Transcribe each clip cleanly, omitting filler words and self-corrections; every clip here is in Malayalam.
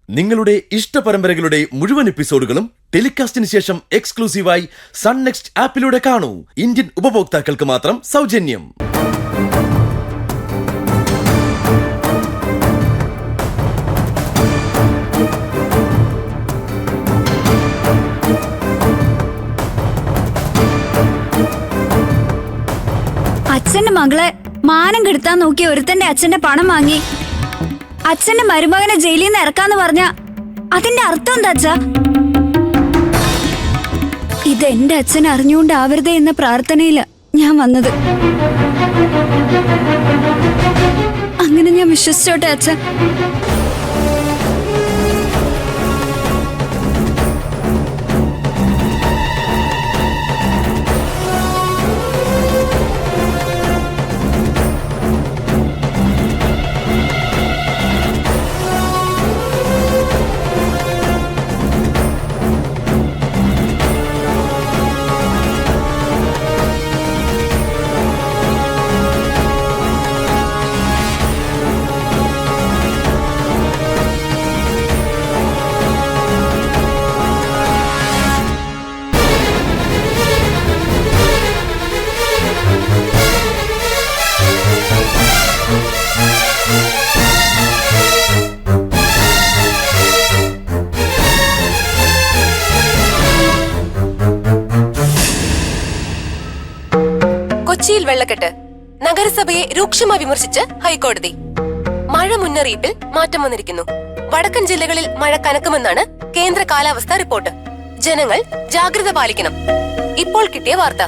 നിങ്ങളുടെ ഇഷ്ട പരമ്പരകളുടെ മുഴുവൻ എപ്പിസോഡുകളും ടെലികാസ്റ്റിന് ശേഷം എക്സ്ക്ലൂസീവായി സൺ നെക്സ്റ്റ് ആപ്പിലൂടെ കാണൂ. ഇന്ത്യൻ ഉപഭോക്താക്കൾക്ക് മാത്രം സൗജന്യം. അച്ഛന്റെ മകളെ മാനം കെടുത്താൻ നോക്കിയ ഒരുത്തന്റെ അച്ഛന്റെ പണം വാങ്ങി അച്ഛന്റെ മരുമകനെ ജയിലിൽ നിന്ന് ഇറക്കാന്ന് പറഞ്ഞ അതിന്റെ അർത്ഥം എന്താ അച്ഛാ? ഇത് എന്റെ അച്ഛൻ അറിഞ്ഞുകൊണ്ടാവരുതേ എന്ന പ്രാർത്ഥനയില ഞാൻ വന്നത്. അങ്ങനെ ഞാൻ വിശ്വസിച്ചോട്ടെ അച്ഛൻ. കൊച്ചിയിൽ വെള്ളക്കെട്ട്, നഗരസഭയെ രൂക്ഷമായി വിമർശിച്ച് ഹൈക്കോടതി. മഴ മുന്നറിയിപ്പിൽ മാറ്റം വന്നിരിക്കുന്നു. വടക്കൻ ജില്ലകളിൽ മഴ കനക്കുമെന്നാണ് കേന്ദ്ര കാലാവസ്ഥാ റിപ്പോർട്ട്. ജനങ്ങൾ ജാഗ്രത പാലിക്കണം. ഇപ്പോൾ കിട്ടിയ വാർത്ത.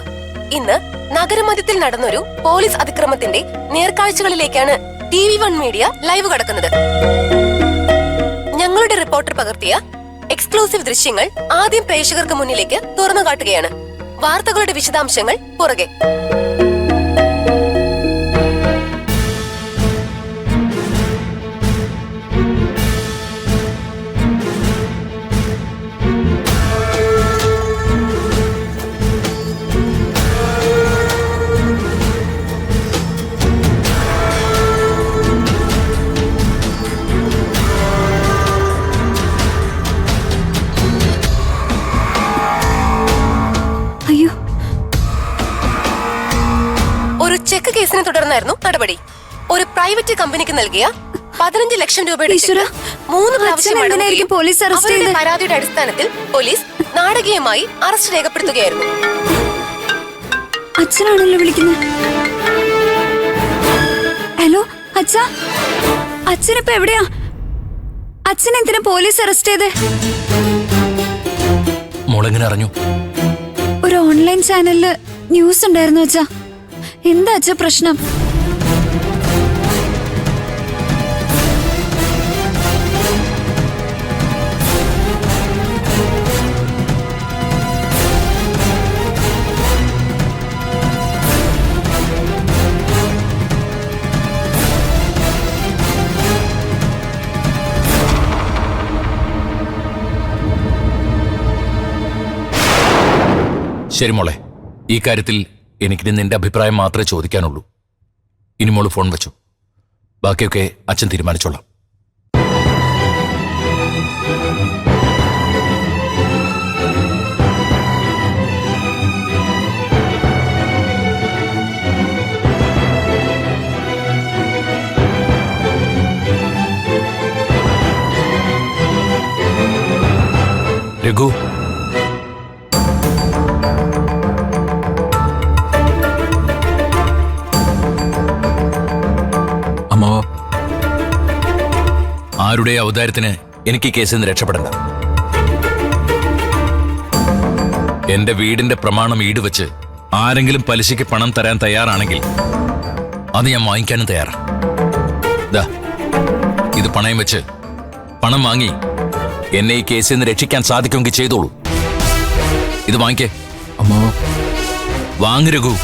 ഇന്ന് നഗരമധ്യത്തിൽ നടന്നൊരു പോലീസ് അതിക്രമത്തിന്റെ നേർക്കാഴ്ചകളിലേക്കാണ് TV1 മീഡിയ ലൈവ് കടക്കുന്നത്. ഞങ്ങളുടെ റിപ്പോർട്ടർ പകർത്തിയ എക്സ്ക്ലൂസീവ് ദൃശ്യങ്ങൾ ആദ്യം പ്രേക്ഷകർക്ക് മുന്നിലേക്ക് തുറന്നു കാട്ടുകയാണ്. വാർത്തകളുടെ വിശദാംശങ്ങൾ പുറകെ. ചെക്ക് കേസിനെ തുടർന്നായിരുന്നു നടപടി. ഒരു പ്രൈവറ്റ് കമ്പനിക്ക് നൽകിയ 15 ലക്ഷം രൂപയുടെ 3 പ്രാവശ്യം അവരുടെ പരാതിയുടെ അടിസ്ഥാനത്തിൽ പോലീസ് നാടകീയമായി അറസ്റ്റ് രേഖപ്പെടുത്തുകയായിരുന്നു. അച്ഛനാണല്ലോ വിളിക്കുന്നത്. ഹലോ അച്ഛാ, അച്ഛനിപ്പോ എവിടെയാ? അച്ഛൻ എന്തിനാ പോലീസ് അറസ്റ്റ് ചെയ്തേ? മോളെങ്ങനെ അറിഞ്ഞു? ഒരു ഓൺലൈൻ ചാനലില് ന്യൂസ് ഉണ്ടായിരുന്നു അച്ഛാ. എന്താ അച്ഛാ പ്രശ്നം? ശരി മോളെ, ഈ കാര്യത്തിൽ എനിക്കിനി നിന്റെ അഭിപ്രായം മാത്രമേ ചോദിക്കാനുള്ളൂ. ഇനി മോള് ഫോൺ വെച്ചു. ബാക്കിയൊക്കെ അച്ഛൻ തീരുമാനിച്ചോളാം. രഘു, ആരുടെ അവതാരത്തിന് എനിക്ക് ഈ കേസിൽ നിന്ന് രക്ഷപ്പെടണ്ട. എന്റെ വീടിന്റെ പ്രമാണം ഈടുവെച്ച് ആരെങ്കിലും പലിശയ്ക്ക് പണം തരാൻ തയ്യാറാണെങ്കിൽ അത് ഞാൻ വാങ്ങിക്കാനും തയ്യാറാ. ഇത് പണയം വെച്ച് പണം വാങ്ങി എന്നെ ഈ കേസിൽ നിന്ന് രക്ഷിക്കാൻ സാധിക്കുമെങ്കിൽ ചെയ്തോളൂ. ഇത് വാങ്ങിക്കേ. വാങ്ങു രഘു.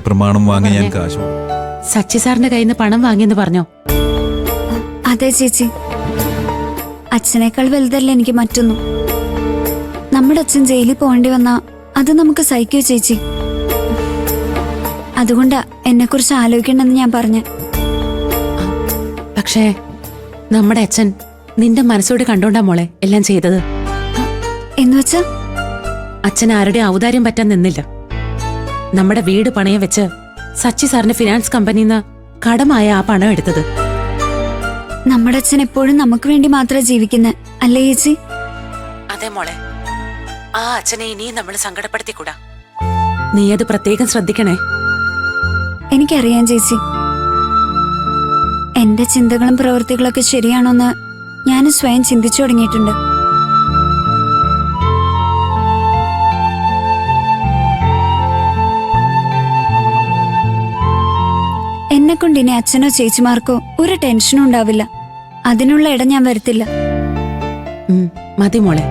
പ്രമാണം വാങ്ങി ഞാൻ കാശ് സച്ചി സാറിന്റെ കയ്യിൽ നിന്ന് പണം വാങ്ങിയെന്ന് പറഞ്ഞോ? അതെ ചേച്ചി, അച്ഛനേക്കാൾ വലുതല്ല എനിക്ക് മറ്റൊന്നും. നമ്മുടെ അച്ഛൻ ജയിലിൽ പോകേണ്ടി വന്നാ അത് നമുക്ക് സഹിക്കോ ചേച്ചി? അതുകൊണ്ടാ എന്നെ കുറിച്ച് ആലോചിക്കണ്ടെന്ന് ഞാൻ പറഞ്ഞ. പക്ഷേ നമ്മുടെ അച്ഛൻ നിന്റെ മനസ്സോട് കണ്ടോണ്ടാ മോളെ എല്ലാം ചെയ്തത്. എന്നുവെച്ചാ അച്ഛൻ ആരുടെ ഔദാര്യം പറ്റാൻ നിന്നില്ല. നമ്മുടെ വീട് പണയം വെച്ച് സച്ചി സാറിന്റെ ഫിനാൻസ് കമ്പനിന്ന് കടമായ ആ പണം എടുത്തത്. നമ്മുടെ അച്ഛൻ എപ്പോഴും നമുക്ക് വേണ്ടി മാത്രമേ ജീവിക്കുന്നെ, അല്ലേ ചേച്ചി? അതെ മോളെ, ആ അച്ഛനെ ഇനിയും നമ്മൾ സങ്കടപ്പെടുത്തിക്കൂടാ. നീ അത് പ്രത്യേകം ശ്രദ്ധിക്കണേ. എനിക്കറിയാം ചേച്ചി, എന്റെ ചിന്തകളും പ്രവൃത്തികളൊക്കെ ശരിയാണോന്ന് ഞാൻ സ്വയം ചിന്തിച്ചു തുടങ്ങിയിട്ടുണ്ട്. എന്നെ കൊണ്ട് ഇനി അച്ഛനോ ചേച്ചിമാർക്കോ ഒരു ടെൻഷനും ഉണ്ടാവില്ല. അതിനുള്ള ഇടം ഞാൻ വരുത്തില്ല. മതി മോളെ,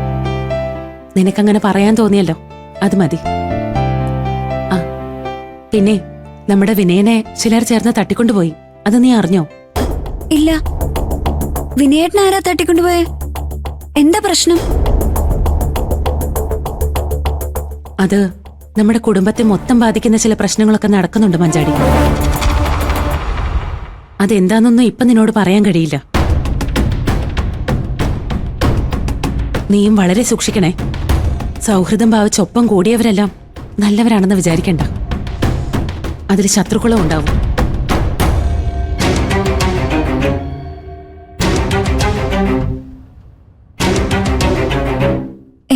നിനക്കങ്ങനെ പറയാൻ തോന്നിയല്ലോ, അത് മതി. ആ പിന്നെ നമ്മുടെ വിനയനെ ചിലർ ചേർന്ന് തട്ടിക്കൊണ്ടുപോയി, അത് നീ അറിഞ്ഞോ? ഇല്ല, വിനയേട്ടൻ ആരാ തട്ടിക്കൊണ്ടുപോയെ? എന്താ പ്രശ്നം? അത് നമ്മുടെ കുടുംബത്തെ മൊത്തം ബാധിക്കുന്ന ചില പ്രശ്നങ്ങളൊക്കെ നടക്കുന്നുണ്ട് മഞ്ചാടി. അതെന്താന്നൊന്നും ഇപ്പൊ നിന്നോട് പറയാൻ കഴിയില്ല. നീയും വളരെ സൂക്ഷിക്കണേ. സൗഹൃദം ഭാവിച്ചൊപ്പം കൂടിയവരെല്ലാം നല്ലവരാണെന്ന് വിചാരിക്കണ്ട. അതിൽ ശത്രുക്കളും ഉണ്ടാവും.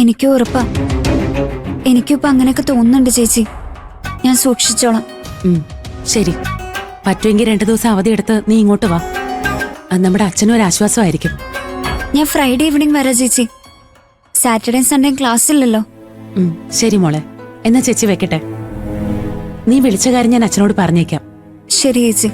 എനിക്കും ഉറപ്പാ. എനിക്കിപ്പോ അങ്ങനെയൊക്കെ തോന്നുന്നുണ്ട് ചേച്ചി. ഞാൻ സൂക്ഷിച്ചോളാം. ശരി, പറ്റുമെങ്കിൽ 2 ദിവസം അവധിയെടുത്ത് നീ ഇങ്ങോട്ട് വാ. അത് നമ്മുടെ അച്ഛനും ഒരു ആശ്വാസമായിരിക്കും. ഞാൻ ഫ്രൈഡേ ഈവനിങ് വരാം ചേച്ചി. സാറ്റർഡേ സൺഡേ ക്ലാസ് ഇല്ലല്ലോ. ശരി മോളെ, എന്നാ ചേച്ചി വെക്കട്ടെ. നീ വിളിച്ച കാര്യം ഞാൻ അച്ഛനോട് പറഞ്ഞേക്കാം. ശരി ചേച്ചി.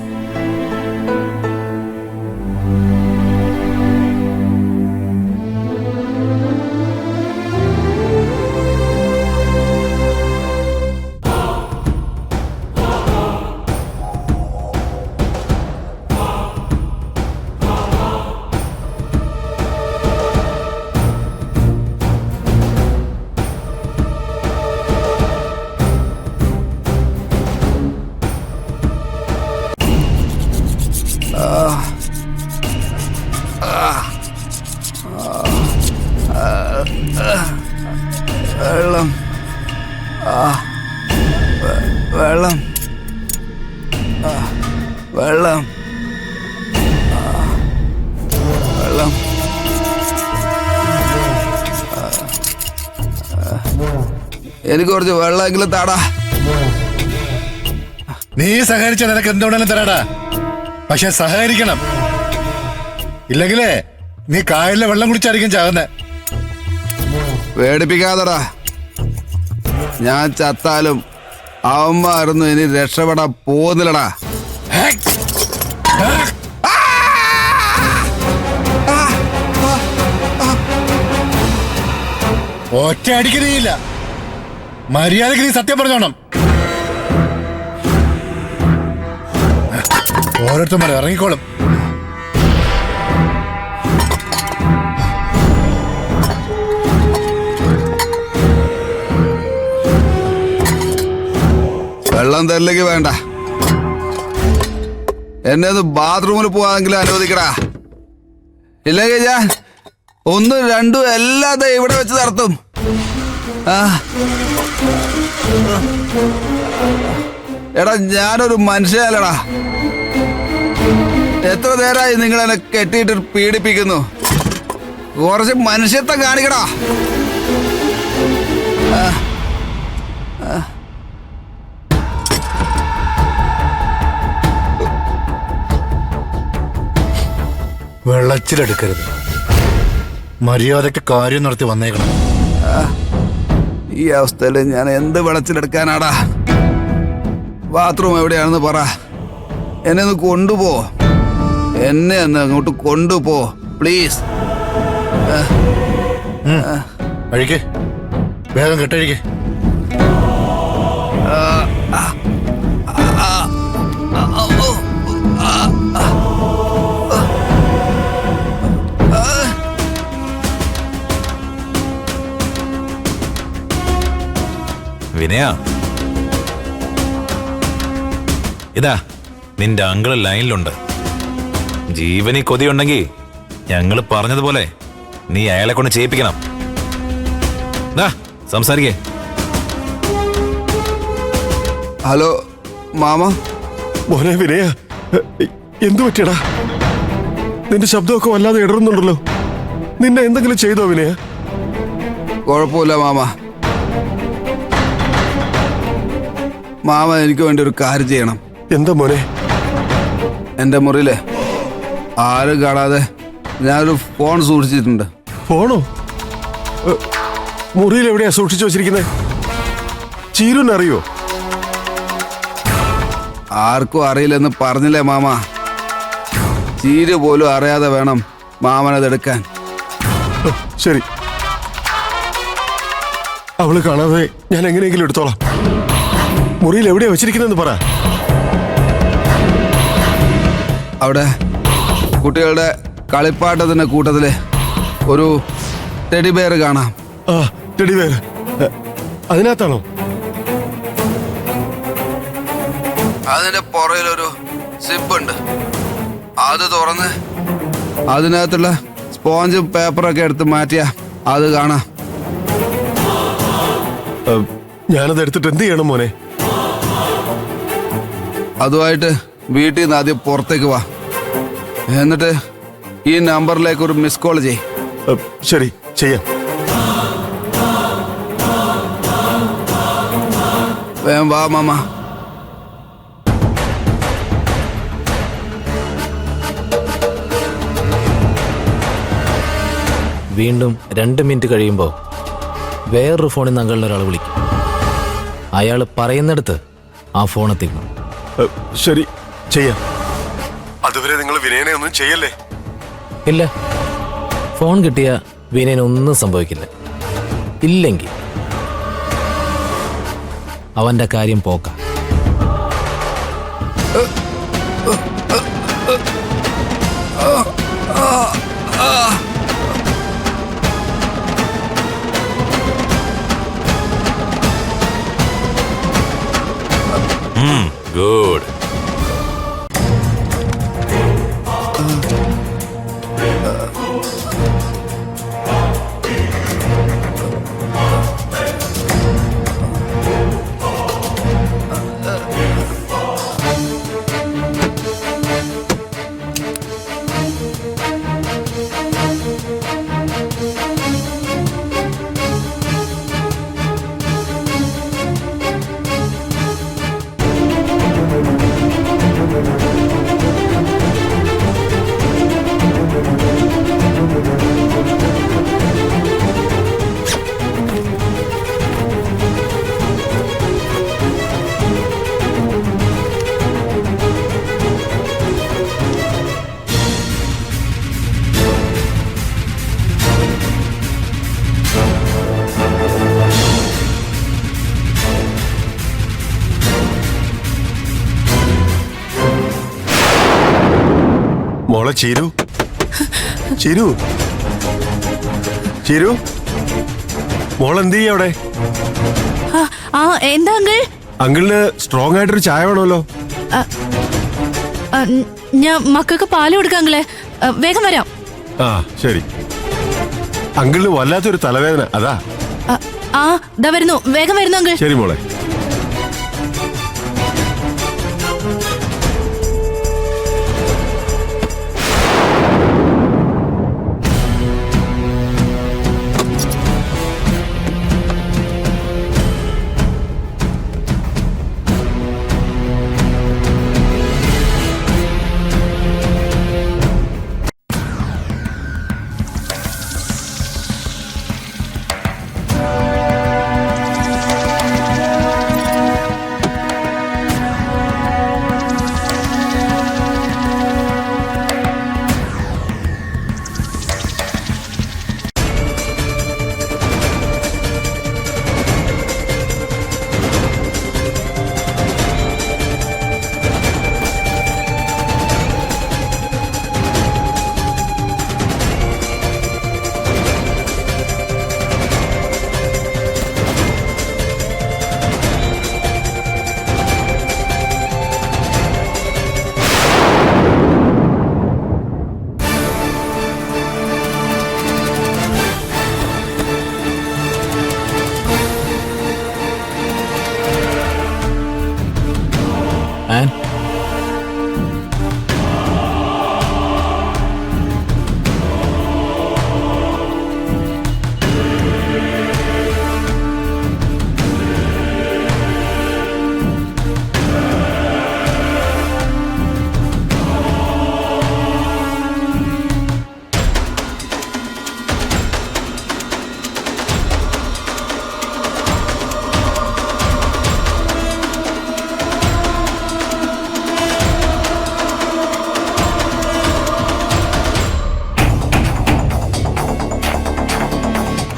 വെള്ളം വെള്ളം വെള്ളം വെള്ളം എനിക്ക് കുറച്ച് വെള്ളമെങ്കിലും താടാ. നീ സഹകരിച്ച നിനക്ക് എന്തുകൊണ്ടെങ്കിലും തരാടാ, പക്ഷെ സഹകരിക്കണം. ഇല്ലെങ്കിലേ നീ കായലിലെ വെള്ളം കുടിച്ചായിരിക്കും ചാകുന്നേ. പേടിപ്പിക്കാതടാ. ഞാൻ ചത്താലും അവന്മാരൊന്നും ഇനി രക്ഷപ്പെടാൻ പോകുന്നില്ലടാ. ഒറ്റ അടിക്ക് നീയില്ല. മര്യാദക്ക് നീ സത്യം പറഞ്ഞോണം. ഓരോരുത്തന്മാർ ഇറങ്ങിക്കോളും. വെള്ളം തരില്ലെങ്കിൽ വേണ്ട, എന്നെ ഒന്ന് ബാത്റൂമിൽ പോവാമെങ്കിലും അനുവദിക്കടാ. ഇല്ലെങ്കിൽ ഞാൻ 1, 2 എല്ലാം ഇവിടെ വെച്ച് നടത്തും. എടാ, ഞാനൊരു മനുഷ്യനല്ലടാ. എത്ര നേരമായി നിങ്ങൾ എന്നെ കെട്ടിയിട്ട് പീഡിപ്പിക്കുന്നു. കുറച്ച് മനുഷ്യത്വം കാണിക്കടാ. വെള്ളച്ചിലെടുക്കരുത്. മര്യാദക്ക് കാര്യം നടത്തി വന്നേക്കണം. ഈ അവസ്ഥയിൽ ഞാൻ എന്ത് വെള്ളച്ചിലെടുക്കാനാടാ? ബാത്റൂം എവിടെയാണെന്ന് പറ. എന്നെ ഒന്ന് കൊണ്ടുപോ. എന്നെ ഒന്ന് അങ്ങോട്ട് കൊണ്ടുപോ പ്ലീസ്. അഴിക്ക്, വേഗം കെട്ടഴിക്ക്. വിനയാ, ഇതാ നിന്റെ അങ്കിള് ലൈനിലുണ്ട്. ജീവനി കൊതിയുണ്ടെങ്കിൽ ഞങ്ങള് പറഞ്ഞതുപോലെ നീ അയാളെ കൊണ്ട് ചെയ്യിപ്പിക്കണം. സംസാരിക്കേ. Hello mama. മോനെ വിനയ, എന്തു പറ്റിയടാ? നിന്റെ ശബ്ദമൊക്കെ വല്ലാതെ ഇടറുന്നുണ്ടല്ലോ. നിന്നെ എന്തെങ്കിലും ചെയ്തോ വിനയ? കുഴപ്പമില്ല മാമ. മാമ എനിക്ക് വേണ്ടി ഒരു കാര്യം ചെയ്യണം. എന്താ മോനെ? എന്റെ മുറിയില് ആരും കാണാതെ ഞാനൊരു ഫോൺ സൂക്ഷിച്ചിട്ടുണ്ട്. ഫോണോ? മുറിയിൽ എവിടെയാ സൂക്ഷിച്ചു വെച്ചിരിക്കുന്നത്? ചീരുന്നറിയോ? ആർക്കും അറിയില്ലെന്ന് പറഞ്ഞില്ലേ മാമ. ചീര് പോലും അറിയാതെ വേണം മാമനതെടുക്കാൻ. ശരി, അവള് കാണാതെ ഞാൻ എങ്ങനെയെങ്കിലും എടുത്തോളാം. മുറിയിൽ എവിടെയാ വെച്ചിരിക്കുന്നതെന്ന് പറ. അവിടെ കുട്ടികളുടെ കളിപ്പാട്ടത്തിന്റെ കൂട്ടത്തില് ഒരു ടെഡി ബെയർ കാണാം. ആ, ടെഡി ബെയർ അതിനകത്താണോ? അതിന്റെ പുറയിലൊരു സിപ്പ് ഉണ്ട്. അത് തുറന്ന് അതിനകത്തുള്ള സ്പോഞ്ചും പേപ്പറൊക്കെ എടുത്ത് മാറ്റിയാ അത് കാണാം. ഞാനത് എടുത്തിട്ട് എന്ത് ചെയ്യണം മോനെ? അതുമായിട്ട് വീട്ടിൽ നിന്ന് ആദ്യം പുറത്തേക്ക് വാ. എന്നിട്ട് ഈ നമ്പറിലേക്ക് ഒരു മിസ് കോൾ ചെയ്. ശരി, ചെയ്യാം. വേഗം വാ മാമ. വീണ്ടും 2 മിനിറ്റ് കഴിയുമ്പോൾ വേറൊരു ഫോണിൽ നിന്ന് അങ്കളിൽ ഒരാൾ വിളിക്കും. അയാൾ പറയുന്നിടത്ത് ആ ഫോൺ എത്തിക്കണം. ശരി, ചെയ്യാം. അതുവരെ നിങ്ങൾ വിനയനെ ഒന്നും ചെയ്യല്ലേ? ഇല്ല, ഫോൺ കിട്ടിയ വിനയനൊന്നും സംഭവിക്കില്ല. ഇല്ലെങ്കിൽ അവന്റെ കാര്യം പോക്ക. ഗുഡ്. മോളെ ചീരു, ചീരു, ചീരു, മോളെന്ത് ചെയ്യ അവിടെ? എന്താ അങ്കിൾ? അങ്കിളിന് സ്ട്രോങ് ആയിട്ടൊരു ചായ വേണമല്ലോ. ഞാൻ മക്കൾക്ക് പാല് കൊടുക്കാം അങ്കിളെ. വേഗം വരാം. ആ ശരി. അങ്കിളിന് വല്ലാത്തൊരു തലവേദന, അതാ. ദാ വരുന്നു, വേഗം വരുന്നു അങ്കിൾ. ശരി മോളെ.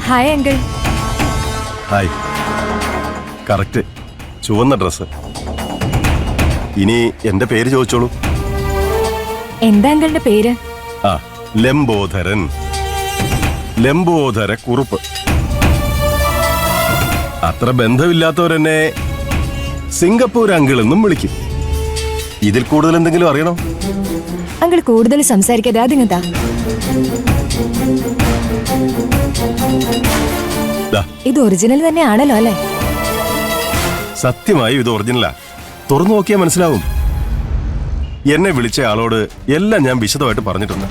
Hi uncle. ഹായ്. കറക്റ്റ്, ചുവന്ന ഡ്രസ്. ഇനി എന്റെ പേര് ചോദിച്ചോളൂ. എന്താ അങ്കിളിന്റെ പേര്? ആ, ലംബോദരൻ. ലംബോദര കുറുപ്പ്. അത്ര ബന്ധമില്ലാത്തവരെന്നെ സിംഗപ്പൂർ അങ്കിൾ എന്നും വിളിക്കും. ഇതിൽ കൂടുതൽ എന്തെങ്കിലും അറിയണോ? അങ്കിൾ കൂടുതൽ സംസാരിക്കാതെ അതിങ്ങതാ. ഇത് ഒറിജിനൽ തന്നെയാണല്ലോ അല്ലേ? സത്യമായും ഇത് ഒറിജിനലാ. തുറന്നു നോക്കിയാൽ മനസ്സിലാവും. എന്നെ വിളിച്ച ആളോട് എല്ലാം ഞാൻ വിശദമായിട്ട് പറഞ്ഞിട്ടുണ്ട്.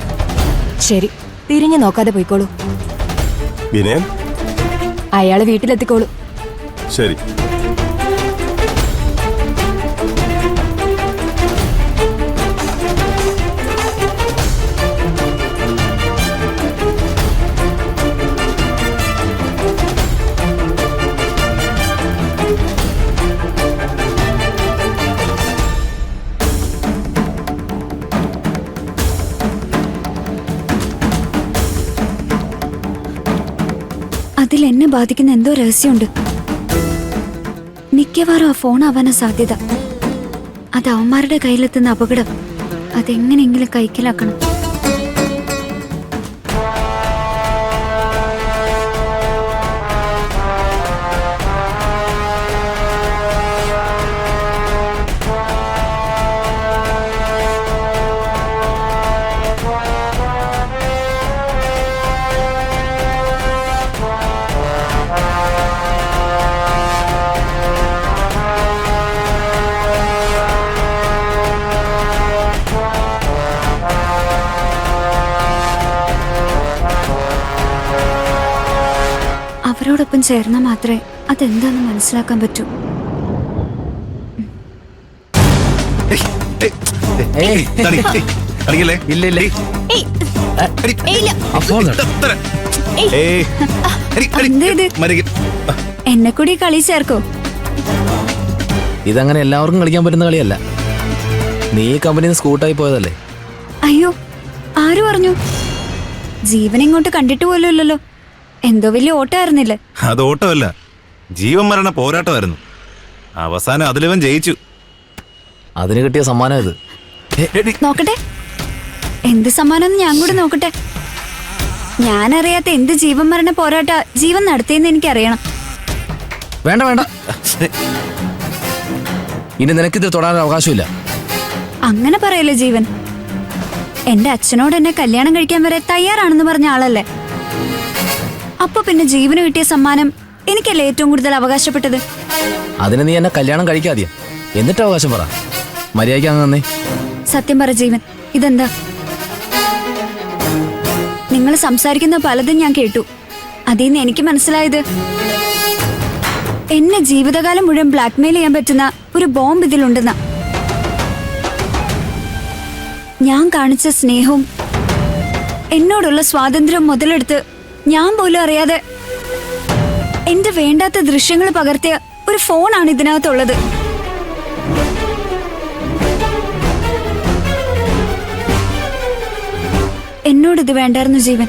ശരി, തിരിഞ്ഞു നോക്കാതെ പോയിക്കോളൂ. വിനയൻ? അയാള് വീട്ടിലെത്തിക്കോളൂ. ശരി. അതിൽ എന്നെ ബാധിക്കുന്ന എന്തോ രഹസ്യമുണ്ട്. മിക്കവാറും ആ ഫോൺ ആവാനാ സാധ്യത. അത് അവന്മാരുടെ കയ്യിലെത്തുന്ന അപകടം അതെങ്ങനെയെങ്കിലും കൈക്കലാക്കണം. അവരോടൊപ്പം ചേർന്നാൽ മാത്രമേ അതെന്താന്ന് മനസ്സിലാക്കാൻ പറ്റൂ. എന്നെ കൂടി കളി ചേർക്കോ? ഇതങ്ങനെ എല്ലാവർക്കും കളിക്കാൻ പറ്റുന്ന കളിയല്ല. നീ കമ്പനിയിൽ നിന്ന് സ്കൂട്ടായി പോയതല്ലേ? അയ്യോ, ആര് പറഞ്ഞു? ജീവൻ ഇങ്ങോട്ട് കണ്ടിട്ട് പോലും ഇല്ലല്ലോ. എന്തോ വലിയ ഓട്ടമായിരുന്നില്ലേ? അത് ഓട്ടമല്ല, ജീവൻ മരണ പോരാട്ടമായിരുന്നു. അവസാനം അതിലിവൻ ജയിച്ചു. അതിന് കിട്ടിയ സമ്മാനം ഇത്. നോക്കട്ടെ, എന്ത് സമ്മാനം ഞാൻ കൂടെ നോക്കട്ടെ. ഞാനറിയാത്ത എന്ത് ജീവൻ മരണ പോരാട്ട ജീവൻ നടത്തിയെന്ന് എനിക്കറിയണം. വേണ്ട വേണ്ട, ഇനി നിനക്കിത് തൊടാൻ അവകാശമില്ല. അങ്ങനെ പറയല്ലേ ജീവൻ. എന്റെ അച്ഛനോട് എന്നെ കല്യാണം കഴിക്കാൻ വരെ തയ്യാറാണെന്ന് പറഞ്ഞ ആളല്ലേ. അപ്പൊ പിന്നെ ജീവന് കിട്ടിയ സമ്മാനം എനിക്കല്ലേ ഏറ്റവും കൂടുതൽ അവകാശപ്പെട്ടത്? അതിന് നീ എന്നെ കല്യാണം കഴിക്കാതെ എന്നിട്ട് അവകാശം പറ. മര്യാദയ്ക്ക് അങ്ങ് നന്ദി. സത്യം പറ ജീവൻ, ഇതെന്താ? നിങ്ങൾ സംസാരിക്കുന്ന പലതും ഞാൻ കേട്ടു. അതിന്ന് എനിക്ക് മനസ്സിലായത് എന്നെ ജീവിതകാലം മുഴുവൻ ബ്ലാക്ക്മെയിൽ ചെയ്യാൻ പറ്റുന്ന ഒരു ബോംബ് ഇതിലുണ്ടെന്ന. ഞാൻ കാണിച്ച സ്നേഹവും എന്നോടുള്ള സ്വാതന്ത്ര്യം മുതലെടുത്ത് ഞാൻ പോലും അറിയാതെ എന്റെ വേണ്ടാത്ത ദൃശ്യങ്ങൾ പകർത്തിയ ഒരു ഫോണാണ് ഇതിനകത്തുള്ളത്. എന്നോടിത് വേണ്ടായിരുന്നു ജീവൻ.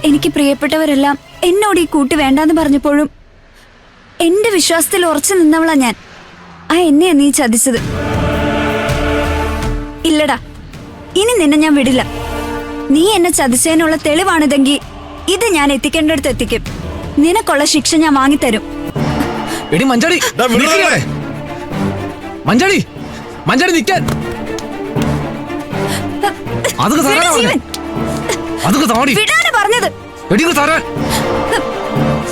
എനിക്ക് പ്രിയപ്പെട്ടവരെല്ലാം എന്നോട് ഈ കൂട്ട് വേണ്ടാന്ന് പറഞ്ഞപ്പോഴും എന്റെ വിശ്വാസത്തിൽ ഉറച്ചു നിന്നവളാ ഞാൻ. ആ എന്നെയാ നീ ചതിച്ചത്. ഇല്ലടാ, ഇനി നിന്നെ ഞാൻ വിടില്ല. നീ എന്നെ ചതിച്ചതിനുള്ള തെളിവാണിതെങ്കിൽ ഇത് ഞാൻ എത്തിക്കേണ്ടടുത്ത് എത്തിക്കും. നിനക്കുള്ള ശിക്ഷ ഞാൻ വാങ്ങിത്തരും. എടി മഞ്ചാടി, മഞ്ചാടി, മഞ്ചാടി നിൽക്കാൻ. അതൊക്കെ താടി പറഞ്ഞത്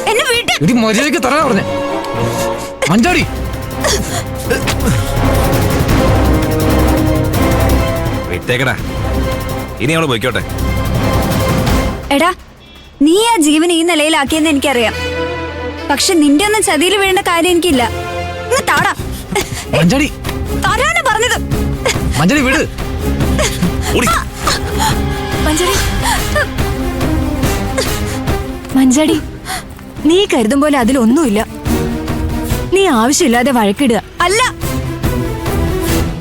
എന്നെ വിട്. എടി മര്യാദയ്ക്ക് തരാ പറഞ്ഞേ. മഞ്ചാടി, വിട്ടേക്കടാ, ഇനി അവള് പോയിക്കോട്ടെ. എടാ, നീ ആ ജീവൻ ഈ നിലയിലാക്കിയെന്ന് എനിക്കറിയാം. പക്ഷെ നിന്റെ ഒന്നും ചതിയിൽ വീഴേണ്ട കാര്യം എനിക്കില്ല. താടാ മഞ്ചാടി, തരാനാ പറഞ്ഞത്. മഞ്ചാടി വിട്. മഞ്ചാടി, നീ കരുതും പോലെ അതിലൊന്നുമില്ല. നീ ആവശ്യമില്ലാതെ വഴക്കിടുക അല്ല.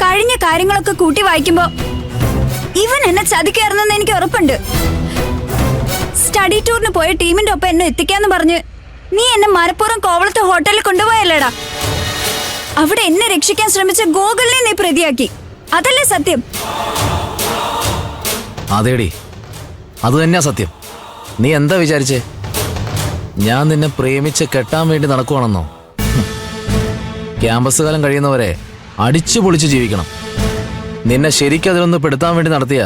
കഴിഞ്ഞ കാര്യങ്ങളൊക്കെ കൂട്ടി വായിക്കുമ്പോ ഇവൻ എന്നെ ചതിക്കായിരുന്നെന്ന് എനിക്ക് ഉറപ്പുണ്ട്. സ്റ്റഡി ടൂറിന് പോയ ടീമിന്റെ ഒപ്പം എന്നെ എത്തിക്കാന്ന് പറഞ്ഞ് നീ എന്നെ മനഃപൂർവ്വം കോവളത്തെ ഹോട്ടലിൽ കൊണ്ടുപോയല്ലേടാ. അവിടെ എന്നെ രക്ഷിക്കാൻ ശ്രമിച്ച ഗോകുലിനെ നീ പ്രതിയാക്കി. അതല്ലേ സത്യം? അതേടി, അത് തന്നെയാ സത്യം. നീ എന്താ വിചാരിച്ചേ? ഞാൻ നിന്നെ പ്രേമിച്ച് കെട്ടാൻ വേണ്ടി നടക്കുവാണെന്നോ? ക്യാമ്പസ് കാലം കഴിയുന്നവരെ അടിച്ചു പൊളിച്ച് ജീവിക്കണം. നിന്നെ ശരിക്കും അതിലൊന്ന് പെടുത്താൻ വേണ്ടി നടത്തിയ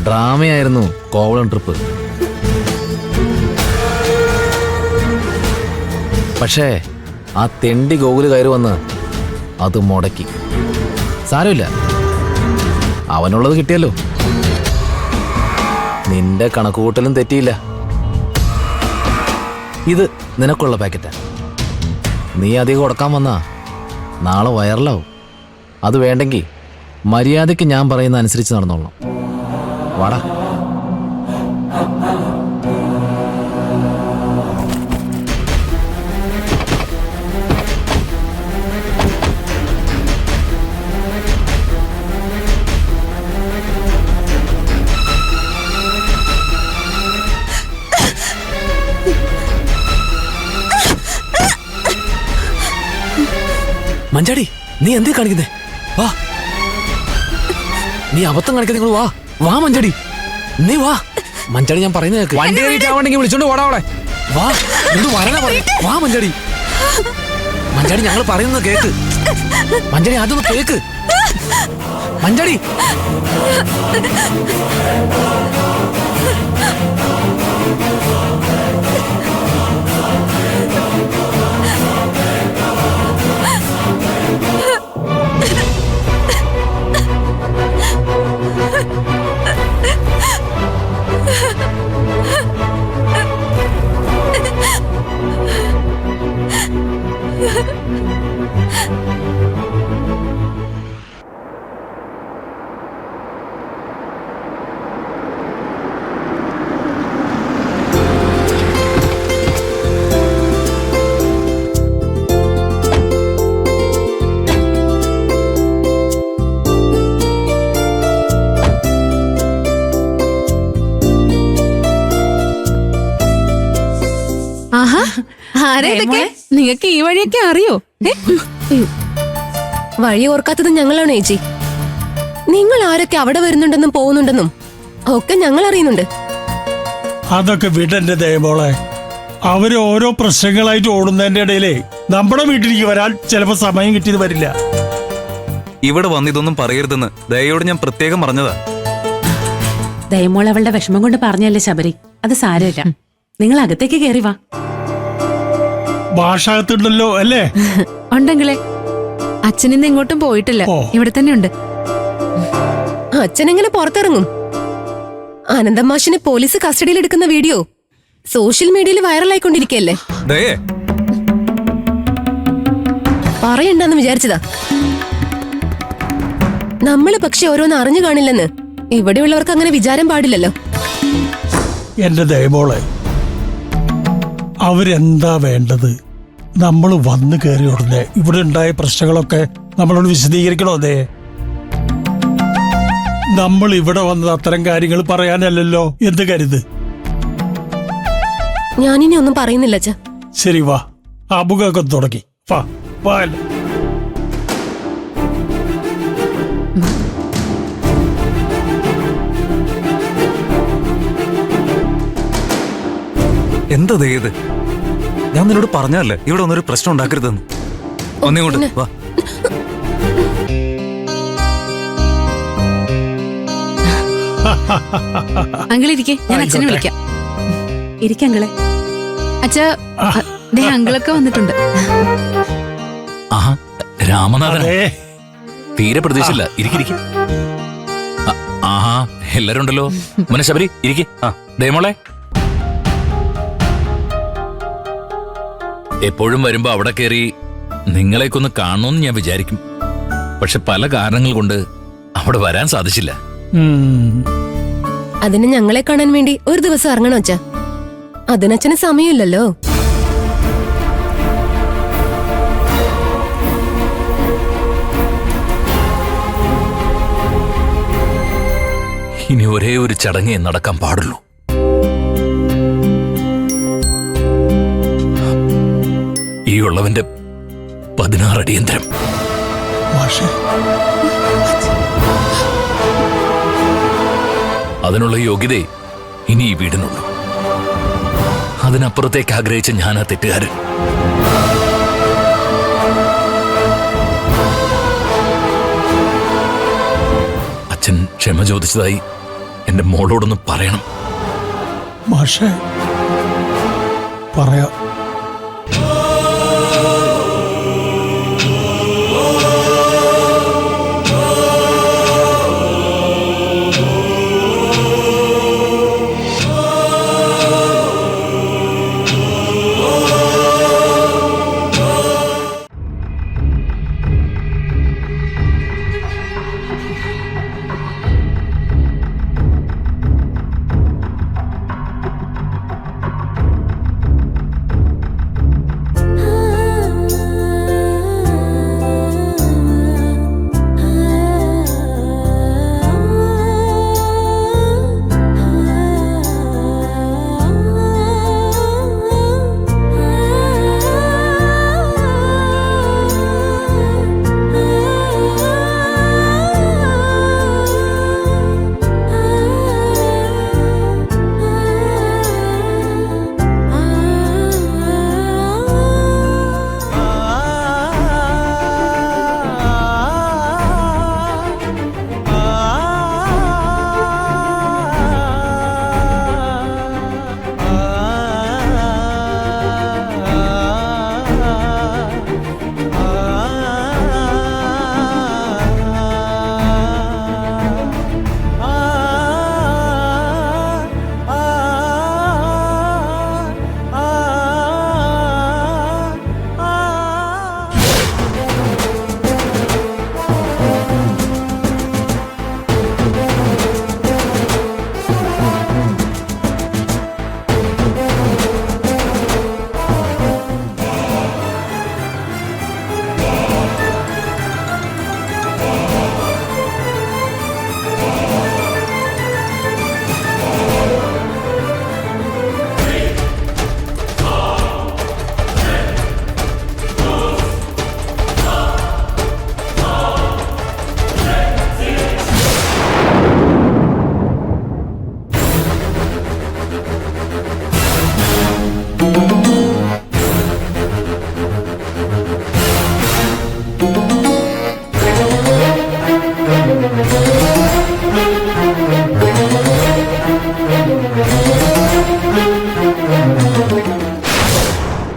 ഡ്രാമയായിരുന്നു കോവളം ട്രിപ്പ്. പക്ഷേ ആ തെണ്ടി ഗോകുല് കയറി വന്ന് അത് മുടക്കി. സാരമില്ല, അവനുള്ളത് കിട്ടിയല്ലോ. നിന്റെ കണക്കുകൂട്ടലും തെറ്റിയില്ല. ഇത് നിനക്കുള്ള പാക്കറ്റാ. നീ അധികം കൊടുക്കാൻ വന്നാ നാളെ വൈറലാവും. അത് വേണ്ടെങ്കിൽ മര്യാദയ്ക്ക് ഞാൻ പറയുന്ന അനുസരിച്ച് നടന്നോളണം. വാടാ. മഞ്ചാടി, നീ എന്തേ കാണിക്കുന്നേ? വാ, നീ അബദ്ധം കാണിക്കാതെ നിങ്ങൾ വാ. വാ മഞ്ചാടി, നീ വാ. മഞ്ചാടി, ഞാൻ പറയുന്നത് കേൾക്ക്. വണ്ടി കയറിയിട്ടാവണ്ടെങ്കിൽ വിളിച്ചോണ്ട് പോടാ അവിടെ. വാ, എന്ത് വരണ പറഞ്ഞു. വാ മഞ്ചാടി. മഞ്ചാടി, ഞങ്ങൾ പറയുന്നത് കേക്ക്. മഞ്ചാടി, അതൊന്ന് കേക്ക്. മഞ്ചാടി. ആഹാ, ആരേതൊക്കെ? നിങ്ങൾക്ക് ഈ വഴിയൊക്കെ അറിയോ? വഴി ഓർക്കാത്തത് ഞങ്ങളാണ് ചേച്ചി. നിങ്ങൾ ആരൊക്കെ അവിടെ വരുന്നുണ്ടെന്നും പോകുന്നുണ്ടെന്നും ഒക്കെ ഞങ്ങൾ അറിയുന്നുണ്ട്. അതൊക്കെ വിടന്റെ ദയമോളെ. അവര് ഓരോ പ്രശ്നങ്ങളായിട്ട് ഓടുന്നതിന്റെ ഇടയിലേ നമ്മുടെ വീട്ടിലേക്ക് വരാൻ ചിലപ്പോ സമയം കിട്ടിയത് വരില്ല. ഇവിടെ വന്നിതൊന്നും പറയരുതെന്ന് ദയോട് ഞാൻ പ്രത്യേകം പറഞ്ഞതാ. ദയമോൾ അവളുടെ വിഷമം കൊണ്ട് പറഞ്ഞല്ലേ ശബരി. അത് സാരമില്ല, നിങ്ങൾ അകത്തേക്ക് കയറി വാ. ഭാഷാകത്തുണ്ടല്ലോ അല്ലേ? ഉണ്ടെങ്കിലേ. അച്ഛനിന്ന് എങ്ങോട്ടും പോയിട്ടില്ല, ഇവിടെ തന്നെ ഉണ്ട്. അച്ഛനെങ്ങനെ പുറത്തിറങ്ങും? അനന്തമാഷിനെ പോലീസ് കസ്റ്റഡിയിൽ എടുക്കുന്ന വീഡിയോ സോഷ്യൽ മീഡിയയിൽ വൈറലായിക്കൊണ്ടിരിക്കുകയല്ലേ? പറയണ്ടെന്ന് വിചാരിച്ചതാ. നമ്മള് പക്ഷെ ഓരോന്ന് അറിഞ്ഞു കാണില്ലെന്ന് ഇവിടെയുള്ളവർക്ക് അങ്ങനെ വിചാരം പാടില്ലല്ലോ. എന്റെ ദയമോളെ, അവരെന്താ വേണ്ടത്? നമ്മൾ വന്നു കയറി ഉടനെ ഇവിടെ ഉണ്ടായ പ്രശ്നങ്ങളൊക്കെ നമ്മളോട് വിശദീകരിക്കണോ? അതെ, നമ്മൾ ഇവിടെ വന്നത് അത്തരം കാര്യങ്ങൾ പറയാനല്ലല്ലോ. എന്ത് കരുത്. ഞാനിനി ഒന്നും പറയുന്നില്ല അച്ഛാ. ശരി, വാ. അബുഖൊക്കെ തുടങ്ങി. വാ വാ. എന്താ ഇത്? ഞാൻ നിന്നോട് പറഞ്ഞല്ലേ ഇവിടെ ഒന്നൊരു പ്രശ്നം ഉണ്ടാക്കരുതെന്ന്. ഒന്നിങ്ങോട്ട് വാ. അങ്കിളിരിക്കെ, ഞാൻ അച്ഛനെ വിളിക്കാം. ഇരിക്കങ്ങളെ. അച്ഛാ, ദേ അങ്കിളൊക്കെ വന്നിട്ടുണ്ട്. ആഹാ, രാമനാഥൻ. തീരെ പ്രതീക്ഷയില്ല. ഇരിക്കിരിക്കെ. ആഹാ, എല്ലാരും ഉണ്ടല്ലോ. മോനെ ശബരി, ഇരിക്കെ. ദയമോളെ, എപ്പോഴും വരുമ്പോ അവിടെ കയറി നിങ്ങളെക്കൊന്ന് കാണണമെന്ന് ഞാൻ വിചാരിക്കും. പക്ഷെ പല കാരണങ്ങൾ കൊണ്ട് അവിടെ വരാൻ സാധിച്ചില്ല. അതിന് ഞങ്ങളെ കാണാൻ വേണ്ടി ഒരു ദിവസം ഇറങ്ങണം അച്ഛാ. അതിനച്ഛന് സമയമില്ലല്ലോ. ഇനി ഒരേ ഒരു ചടങ്ങേ നടക്കാൻ പാടുള്ളൂ. ഈ ഉള്ളവന്റെ 16 അടിയന്തരം. മാഷേ, അതിനുള്ള യോഗ്യതയെ ഇനി ഈ വീടിനുള്ളൂ. അതിനപ്പുറത്തേക്ക് ആഗ്രഹിച്ച ഞാനാ തെറ്റുകാരൻ. അച്ഛൻ ക്ഷമ ചോദിച്ചതായി എന്റെ മോളോടൊന്ന് പറയണം. മാഷേ, പറയാം.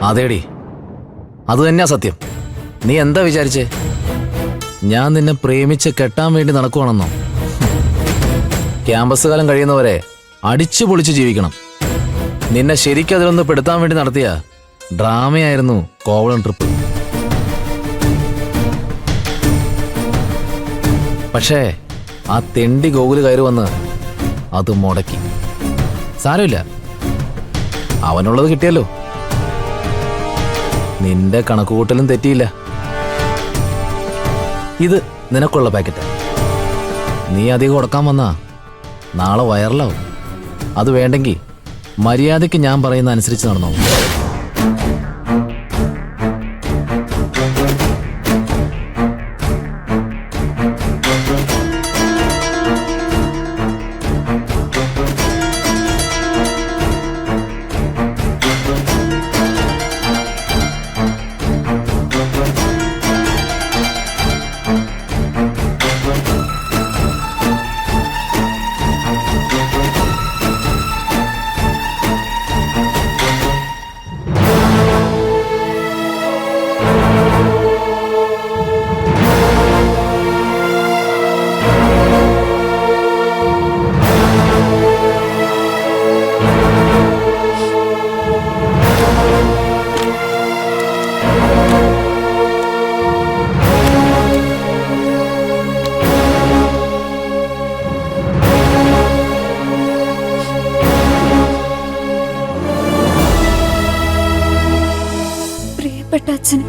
അതേടി, അത് തന്നെയാ സത്യം. നീ എന്താ വിചാരിച്ചേ? ഞാൻ നിന്നെ പ്രേമിച്ച് കെട്ടാൻ വേണ്ടി നടക്കുവാണെന്നോ? ക്യാമ്പസ് കാലം കഴിയുന്നവരെ അടിച്ചു പൊളിച്ച് ജീവിക്കണം. നിന്നെ ശരിക്കും അതിലൊന്ന് പെടുത്താൻ വേണ്ടി നടത്തിയ ഡ്രാമയായിരുന്നു കോവളം ട്രിപ്പ്. പക്ഷേ ആ തെണ്ടി ഗോകുല് കയറി വന്ന് അത് മുടക്കി. സാരമില്ല, അവനുള്ളത് കിട്ടിയല്ലോ. നിന്റെ കണക്കുകൂട്ടലും തെറ്റിയില്ല. ഇത് നിനക്കുള്ള പാക്കറ്റ്. നീ അധികം കൊടുക്കാൻ വന്നാ നാളെ വൈറലാവും. അത് വേണ്ടെങ്കിൽ മര്യാദയ്ക്ക് ഞാൻ പറയുന്ന അനുസരിച്ച് നടന്നോ. പ്രിയപ്പെട്ട അച്ഛൻ,